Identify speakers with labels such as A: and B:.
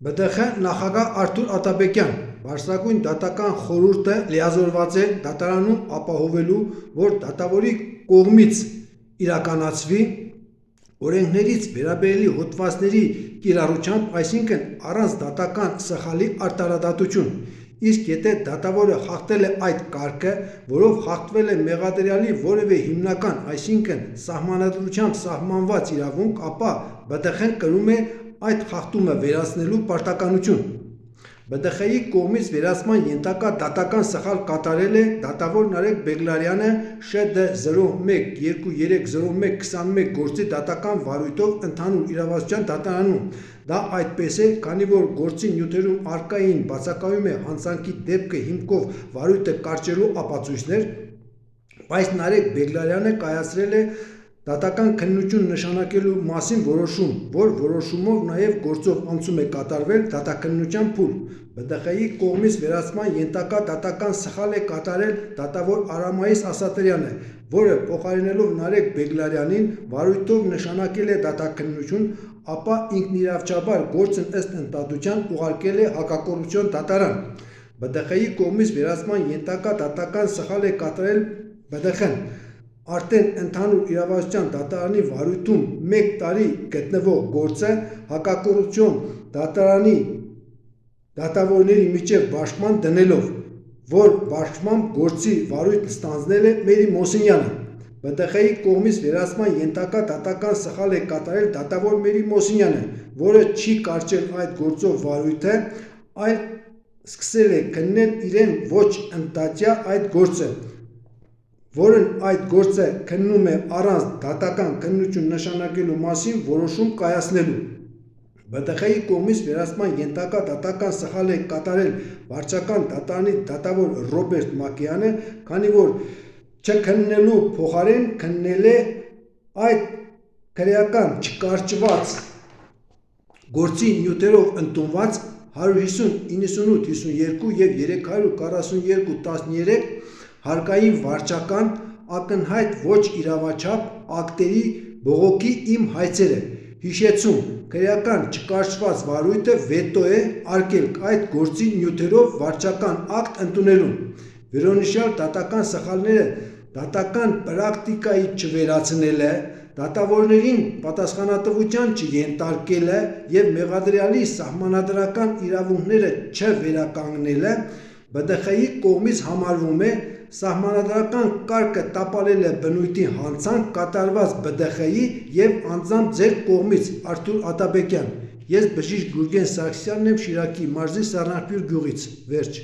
A: ԲԴԽ նախագահ Արթուր Աթաբեկյան Բարձրագույն դատական խորհուրդը լիազորված է դատարանում ապահովելու, որ դատավորի կողմից իրականացվի օրենքներից վերաբերելի հոդվածների կիրառությամբ, այսինքն առանց դատական սխալի արտարադատություն, իսկ եթե դատավորը խախտել է այդ կարգը, որով խախտվել է մեղադրյալի որևէ հիմնական, այսինքն սահմանադրությամբ սահմանված իրավունք, ապա ԲԴԽ-ն կրում է այդ խախտումը վերացնելու պարտականություն։ ԲԴԽ-ի կողմից վերացման ենթակա դատական սխալ կատարել է դատավոր Նարեկ Բեգլարյանը ՇԴ 01-2301-21 գործի դատական վարույթով ընդհանուր իրավասության դատարանում։ Դա այդպես է, քանի որ գործի նյութերում առկային բացակայում է հանցանքի դեպքը հիմքով վարույթը կարճելու ապացույցներ, բայց Նարեկ Բեգլարյանը կայացրել է դատական քննություն նշանակելու մասին որոշում, որ որոշումով նաև գործով անցում է կատարվել դատաքննության փուլ։ ԲԴԽ-ի կողմից վերացման ենթակա դատական սխալ է կատարել դատավոր Արամայիս Ասատրյանը, որը փոխարինելով Նարեկ Բեգլարյանին վարույթով նշանակել է դատաքննություն, ապա ինքնիրավչաբար գործն ըստ ընդդատության ուղարկել է հակակոռուպցիոն դատարան։ ԲԴԽ-ի կողմից վերացման ենթակա դատական սխալ է կատարել ԲԴԽ-ն արդեն ընդհանուր իրավասության դատարանի վարույթում 1 տարի գտնվող գործը հակակոռուպցիոն դատարանի դատավորների միջև բաշխման դնելով, որ բաշխմամբ գործի վարույթն ստանձնել է Մերի Մոսինյանը։ ԲԴԽ-ի կողմից վերացման ենթակա դատական սխալ է կատարել դատավոր Մերի Մոսինյանը, որը չի կարճել այդ գործով վարույթը, այլ սկսել է քննել իրեն ոչ ընդդատյա այդ գործը, որն այդ գործը քննում է առանց դատական քննություն նշանակելու մասին որոշում կայացնելու։ ԲԴԽ-ի կողմից վերացման ենթակա դատական սխալ է կատարել վարչական դատարանի դատավոր Ռոբերտ Մակեյանը, քանի որ չքննելու փոխարեն քննել է այդ քրեական չկարճված գործի նյութերով ընդունված 150-98-52 և 342-13 հարկային վարչական ակնհայտ ոչ իրավաչափ ակտերի բողոքի իմ հայցերը։ Հիշեցում, քրեական չկարճված վարույթը վետո է արգել այդ գործի նյութերով վարչական ակտ ընդունելուն։ Վերոնշյալ դատական սխալները դատական պրակտիկայի չվերացնելը, դատավորներին պատասխանատվության չենթարկելը և մեղադրյալի սահմանադրական իրավունքները չվերականգնելը ԲԴԽ-ի կողմից համարվում է սահմանադրական կարգը տապալելը բնույթի հանցանք կատարված ԲԴԽ-ի և անձամբ ձեր կողմից Արթուր Աթաբեկյան։ Ես բժիշկ Գուրգեն Սարգսյանն եմ Շիրակի մարզի Սառնափյուր գյուղից։ Վերջ։